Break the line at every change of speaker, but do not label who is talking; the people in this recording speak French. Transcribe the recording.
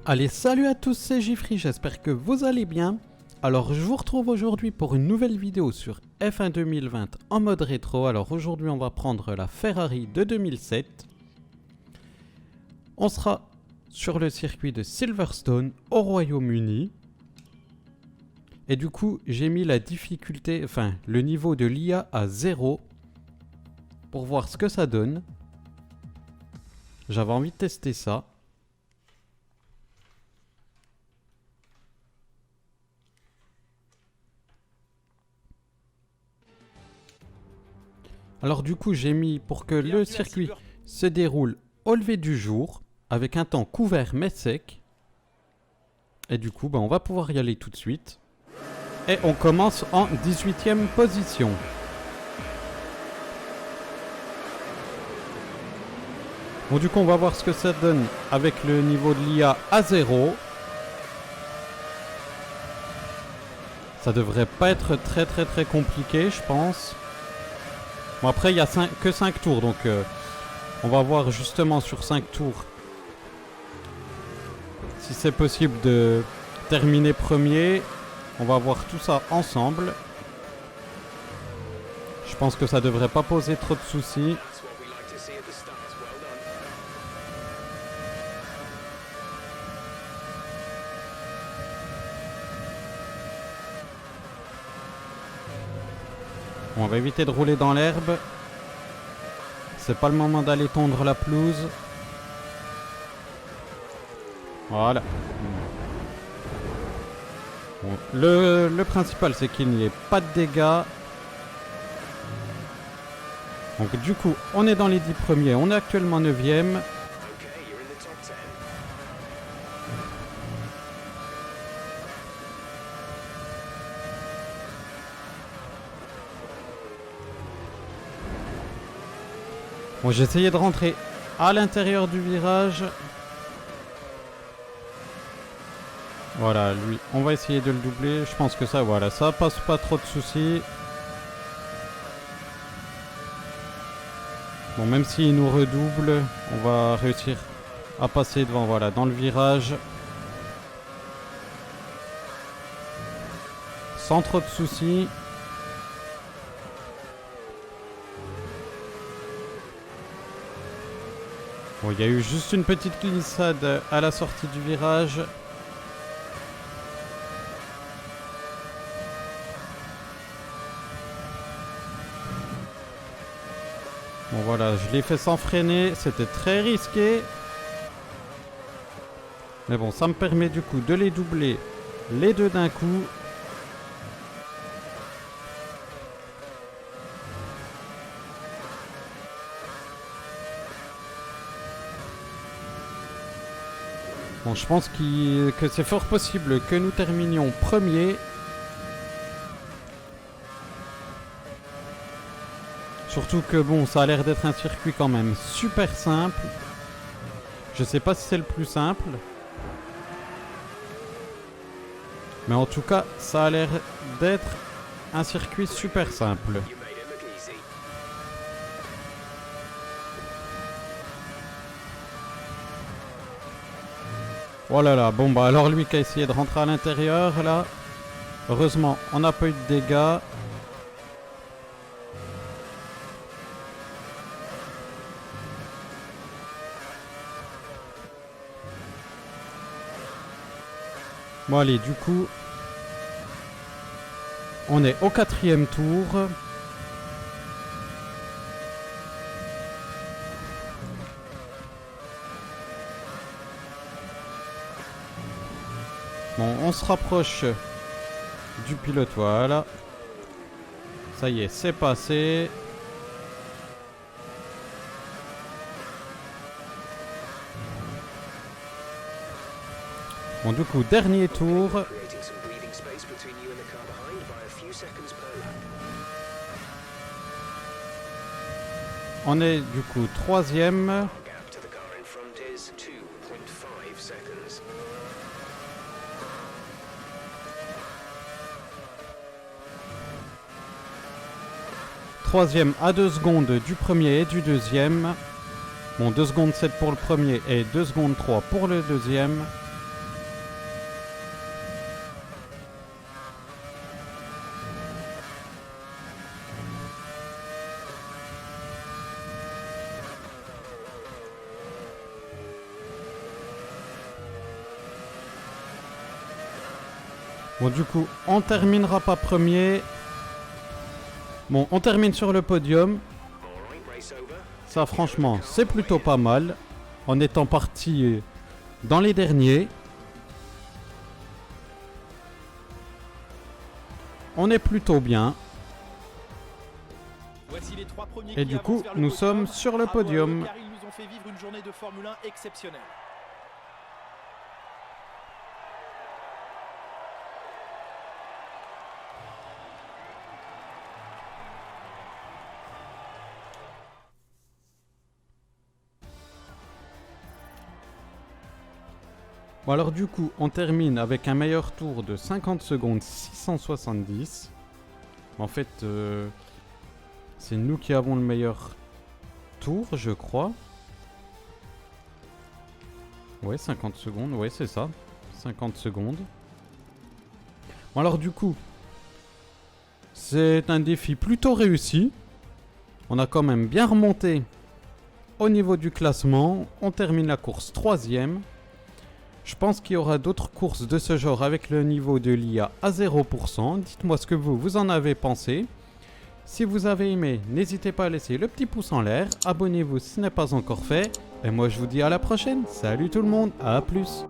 Allez, salut à tous, c'est Giffry, j'espère que vous allez bien. Alors, je vous retrouve aujourd'hui pour une nouvelle vidéo sur F1 2020 en mode rétro. Alors, aujourd'hui, on va prendre la Ferrari de 2007. On sera sur le circuit de Silverstone au Royaume-Uni. Et du coup, j'ai mis la difficulté, le niveau de l'IA à 0 pour voir ce que ça donne. J'avais envie de tester ça. Alors du coup, j'ai mis pour que le circuit se déroule au lever du jour, avec un temps couvert mais sec. Et du coup, on va pouvoir y aller tout de suite. Et on commence en 18e position. Bon, du coup, on va voir ce que ça donne avec le niveau de l'IA à 0. Ça devrait pas être très compliqué, je pense. Bon, après, il n'y a que 5 tours, donc on va voir justement sur 5 tours si c'est possible de terminer premier. On va voir tout ça ensemble. Je pense que ça devrait pas poser trop de soucis. On va éviter de rouler dans l'herbe. C'est pas le moment d'aller tondre la pelouse. Voilà. Bon, le principal, c'est qu'il n'y ait pas de dégâts. Donc du coup, on est dans les 10 premiers. On est actuellement 9e. Bon, j'ai essayé de rentrer à l'intérieur du virage. Voilà, lui, on va essayer de le doubler. Je pense que ça, voilà, ça passe pas trop de soucis. Bon, même s'il nous redouble, on va réussir à passer devant, voilà, dans le virage. Sans trop de soucis. Bon, il y a eu juste une petite glissade à la sortie du virage. Bon voilà, je l'ai fait sans freiner, c'était très risqué. Mais bon, ça me permet du coup de les doubler les deux d'un coup. Bon, je pense que c'est fort possible que nous terminions premier. Surtout que bon, ça a l'air d'être un circuit quand même super simple. Je sais pas si c'est le plus simple. Mais en tout cas, ça a l'air d'être un circuit super simple. Oh là là, bon bah alors lui qui a essayé de rentrer à l'intérieur là. Heureusement, on n'a pas eu de dégâts. Bon allez, du coup, on est au 4e tour. Bon, on se rapproche du pilote, voilà. Ça y est, c'est passé. Bon, du coup, dernier tour. On est du coup 3e. Troisième à 2 secondes du premier et du deuxième. Bon, 2 secondes 7 pour le premier et 2 secondes 3 pour le deuxième. Bon, du coup, on terminera pas premier. Bon, on termine sur le podium. Ça, franchement, c'est plutôt pas mal. En étant parti dans les derniers. On est plutôt bien. Et du coup, nous sommes sur le podium.
Car ils nous ont fait vivre une journée de Formule 1 exceptionnelle.
Bon, alors du coup, on termine avec un meilleur tour de 50 secondes 670. En fait, c'est nous qui avons le meilleur tour, je crois. Ouais, 50 secondes, ouais, c'est ça. 50 secondes. Bon, alors du coup, c'est un défi plutôt réussi. On a quand même bien remonté au niveau du classement. On termine la course 3e. Je pense qu'il y aura d'autres courses de ce genre avec le niveau de l'IA à 0%. Dites-moi ce que vous en avez pensé. Si vous avez aimé, n'hésitez pas à laisser le petit pouce en l'air. Abonnez-vous si ce n'est pas encore fait. Et moi je vous dis à la prochaine. Salut tout le monde, à plus.